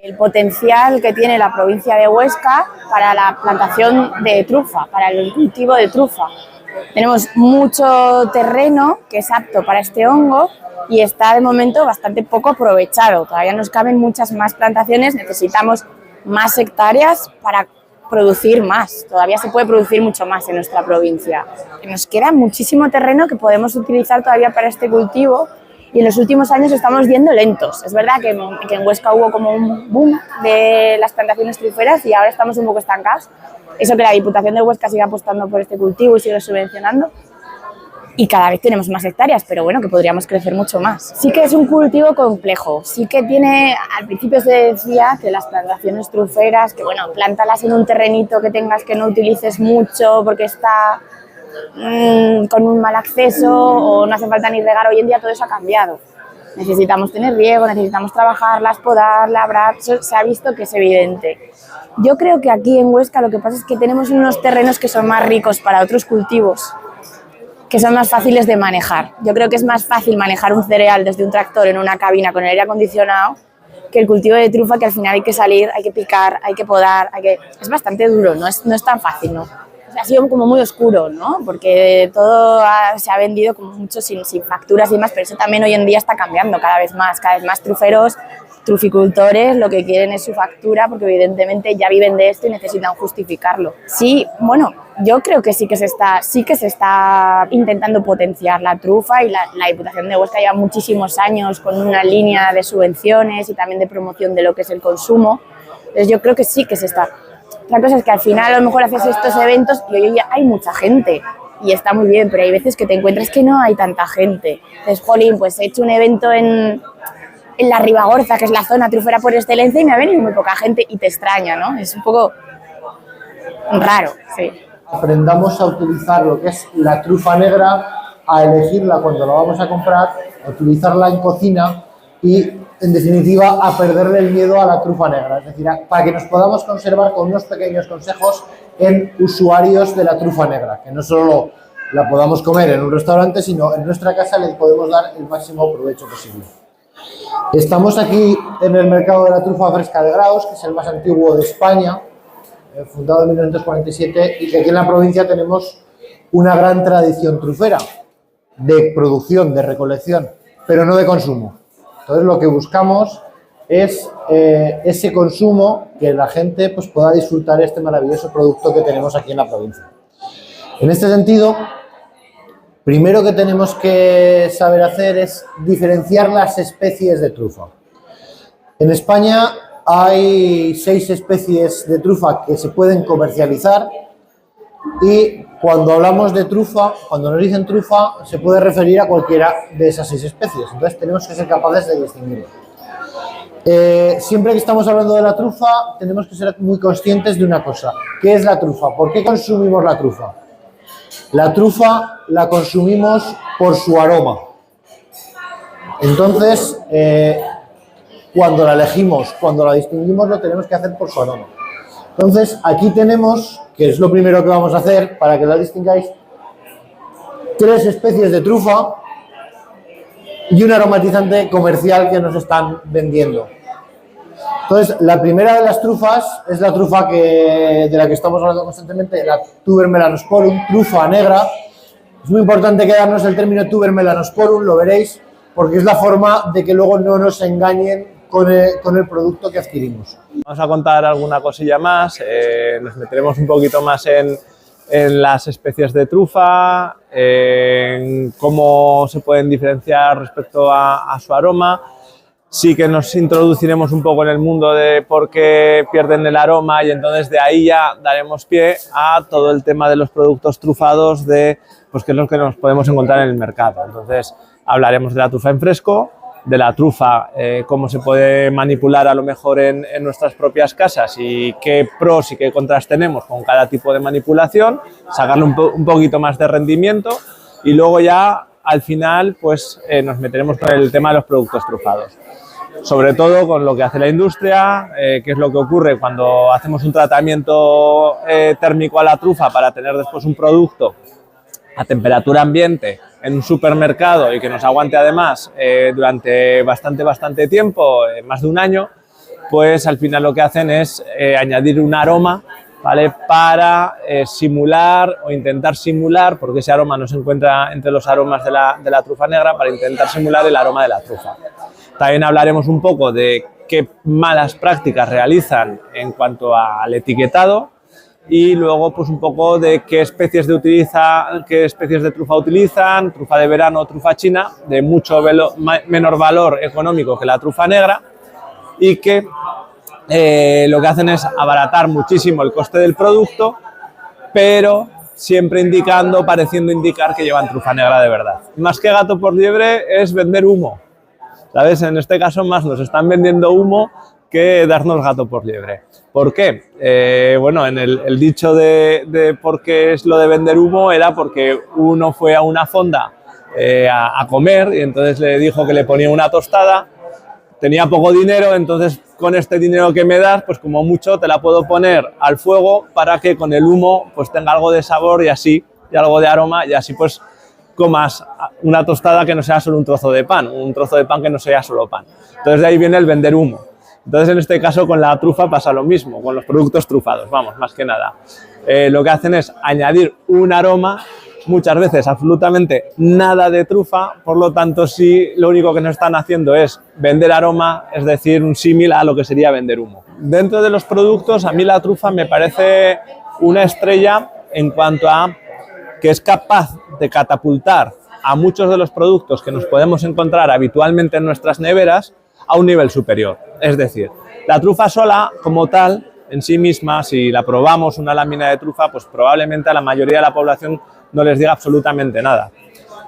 El potencial que tiene la provincia de Huesca para la plantación de trufa, para el cultivo de trufa. Tenemos mucho terreno que es apto para este hongo y está de momento bastante poco aprovechado. Todavía nos caben muchas más plantaciones, necesitamos más hectáreas para producir más. Todavía se puede producir mucho más en nuestra provincia. Nos queda muchísimo terreno que podemos utilizar todavía para este cultivo. Y en los últimos años estamos yendo lentos. Es verdad que en Huesca hubo como un boom de las plantaciones truferas y ahora estamos un poco estancados. Eso que la Diputación de Huesca sigue apostando por este cultivo y sigue subvencionando. Y cada vez tenemos más hectáreas, pero bueno, que podríamos crecer mucho más. Sí que es un cultivo complejo. Sí que tiene, al principio se decía que las plantaciones truferas, que bueno, plántalas en un terrenito que tengas que no utilices mucho porque está con un mal acceso o no hace falta ni regar. Hoy en día todo eso ha cambiado. Necesitamos tener riego, necesitamos trabajarlas, podar, labrar, eso se ha visto que es evidente. Yo creo que aquí en Huesca lo que pasa es que tenemos unos terrenos que son más ricos para otros cultivos, que son más fáciles de manejar. Yo creo que es más fácil manejar un cereal desde un tractor en una cabina con el aire acondicionado que el cultivo de trufa, que al final hay que salir, hay que picar, hay que podar, es bastante duro, no es tan fácil, ¿no? Ha sido como muy oscuro, ¿no? Porque todo se ha vendido como mucho sin facturas y demás, pero eso también hoy en día está cambiando cada vez más truferos, truficultores, lo que quieren es su factura porque evidentemente ya viven de esto y necesitan justificarlo. Sí, bueno, yo creo que sí que se está intentando potenciar la trufa y la Diputación de Huesca lleva muchísimos años con una línea de subvenciones y también de promoción de lo que es el consumo. Entonces yo creo que sí que se está. Otra cosa es que al final a lo mejor haces estos eventos y hoy ya hay mucha gente y está muy bien, pero hay veces que te encuentras que no hay tanta gente. Entonces, jolín, pues he hecho un evento en la Ribagorza, que es la zona trufera por excelencia, y me ha venido muy poca gente y te extraña, ¿no? Es un poco raro, sí. Aprendamos a utilizar lo que es la trufa negra, a elegirla cuando la vamos a comprar, a utilizarla en cocina y, en definitiva, a perderle el miedo a la trufa negra. Es decir, para que nos podamos conservar con unos pequeños consejos en usuarios de la trufa negra, que no solo la podamos comer en un restaurante, sino en nuestra casa le podemos dar el máximo provecho posible. Estamos aquí en el mercado de la trufa fresca de Graus, que es el más antiguo de España, fundado en 1947, y que aquí en la provincia tenemos una gran tradición trufera, de producción, de recolección, pero no de consumo. Entonces lo que buscamos es ese consumo, que la gente pues, pueda disfrutar este maravilloso producto que tenemos aquí en la provincia. En este sentido, primero que tenemos que saber hacer es diferenciar las especies de trufa. En España hay 6 especies de trufa que se pueden comercializar y cuando hablamos de trufa, cuando nos dicen trufa, se puede referir a cualquiera de esas 6 especies. Entonces tenemos que ser capaces de distinguirlo. Siempre que estamos hablando de la trufa, tenemos que ser muy conscientes de una cosa. ¿Qué es la trufa? ¿Por qué consumimos la trufa? La trufa la consumimos por su aroma. Entonces, cuando la elegimos, cuando la distinguimos, lo tenemos que hacer por su aroma. Entonces, aquí tenemos, que es lo primero que vamos a hacer para que la distingáis, 3 especies de trufa y un aromatizante comercial que nos están vendiendo. Entonces, la primera de las trufas es la trufa de la que estamos hablando constantemente, la Tuber melanosporum, trufa negra. Es muy importante quedarnos el término Tuber melanosporum, lo veréis, porque es la forma de que luego no nos engañen con el producto que adquirimos. Vamos a contar alguna cosilla más, nos meteremos un poquito más en las especies de trufa, en cómo se pueden diferenciar respecto a su aroma. sí que nos introduciremos un poco en el mundo de por qué pierden el aroma y entonces de ahí ya daremos pie a todo el tema de los productos trufados, pues que es lo que nos podemos encontrar en el mercado. Entonces hablaremos de la trufa en fresco, de la trufa, cómo se puede manipular a lo mejor en nuestras propias casas y qué pros y qué contras tenemos con cada tipo de manipulación, sacarle un poquito más de rendimiento y luego ya al final pues nos meteremos con el tema de los productos trufados. Sobre todo con lo que hace la industria, qué es lo que ocurre cuando hacemos un tratamiento térmico a la trufa para tener después un producto a temperatura ambiente en un supermercado y que nos aguante además durante bastante tiempo, más de un año, pues al final lo que hacen es añadir un aroma, ¿vale? Para simular o intentar simular, porque ese aroma no se encuentra entre los aromas de la trufa negra, para intentar simular el aroma de la trufa. También hablaremos un poco de qué malas prácticas realizan en cuanto al etiquetado y luego pues un poco de qué especies de trufa utilizan, trufa de verano, trufa china, de mucho menor valor económico que la trufa negra y que lo que hacen es abaratar muchísimo el coste del producto, pero siempre pareciendo indicar que llevan trufa negra de verdad. Más que gato por liebre es vender humo, ¿sabes? En este caso más nos están vendiendo humo que darnos gato por liebre. ¿Por qué? Bueno, en el dicho de por qué es lo de vender humo era porque uno fue a una fonda a comer y entonces le dijo que le ponía una tostada, tenía poco dinero, entonces con este dinero que me das, pues como mucho te la puedo poner al fuego para que con el humo pues tenga algo de sabor y así, y algo de aroma y así pues comas una tostada que no sea solo un trozo de pan que no sea solo pan. Entonces de ahí viene el vender humo. Entonces en este caso con la trufa pasa lo mismo, con los productos trufados, vamos, más que nada. Lo que hacen es añadir un aroma, muchas veces absolutamente nada de trufa, por lo tanto sí, lo único que nos están haciendo es vender aroma, es decir, un símil a lo que sería vender humo. Dentro de los productos a mí la trufa me parece una estrella en cuanto a que es capaz de catapultar a muchos de los productos que nos podemos encontrar habitualmente en nuestras neveras a un nivel superior. Es decir, la trufa sola, como tal, en sí misma, si la probamos una lámina de trufa, pues probablemente a la mayoría de la población no les diga absolutamente nada.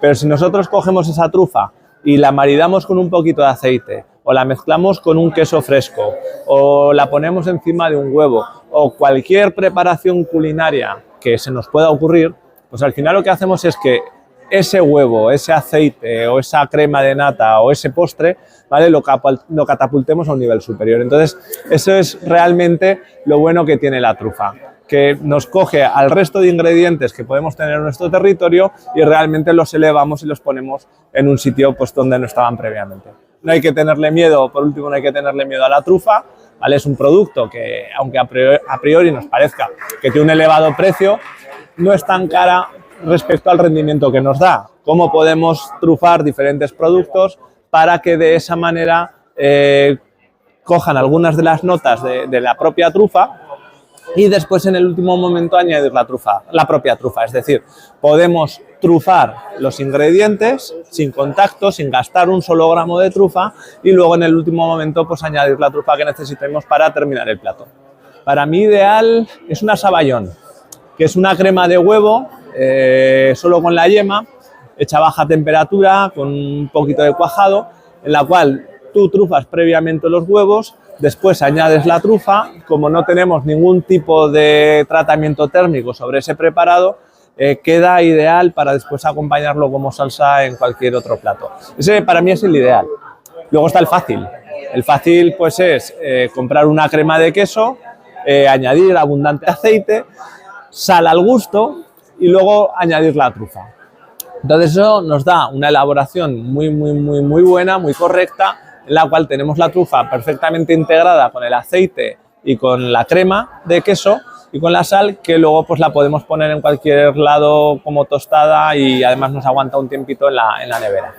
Pero si nosotros cogemos esa trufa y la maridamos con un poquito de aceite, o la mezclamos con un queso fresco, o la ponemos encima de un huevo, o cualquier preparación culinaria que se nos pueda ocurrir, pues al final lo que hacemos es que ese huevo, ese aceite o esa crema de nata o ese postre, ¿vale? Lo catapultemos a un nivel superior. Entonces, eso es realmente lo bueno que tiene la trufa, que nos coge al resto de ingredientes que podemos tener en nuestro territorio y realmente los elevamos y los ponemos en un sitio pues, donde no estaban previamente. No hay que tenerle miedo, por último, no hay que tenerle miedo a la trufa, ¿vale? Es un producto que, aunque a priori nos parezca que tiene un elevado precio, no es tan cara respecto al rendimiento que nos da. Cómo podemos trufar diferentes productos para que de esa manera cojan algunas de las notas de la propia trufa y después en el último momento añadir la propia trufa. Es decir, podemos trufar los ingredientes sin contacto, sin gastar un solo gramo de trufa y luego en el último momento pues añadir la trufa que necesitemos para terminar el plato. Para mí ideal es una saballón, que es una crema de huevo solo con la yema, hecha a baja temperatura, con un poquito de cuajado, en la cual tú trufas previamente los huevos, después añades la trufa, como no tenemos ningún tipo de tratamiento térmico sobre ese preparado, queda ideal para después acompañarlo como salsa en cualquier otro plato. Ese para mí es el ideal. Luego está el fácil. El fácil pues es comprar una crema de queso, añadir abundante aceite, sal al gusto y luego añadir la trufa. Entonces eso nos da una elaboración muy buena, muy correcta, en la cual tenemos la trufa perfectamente integrada con el aceite y con la crema de queso y con la sal, que luego pues la podemos poner en cualquier lado como tostada y además nos aguanta un tiempito en la nevera.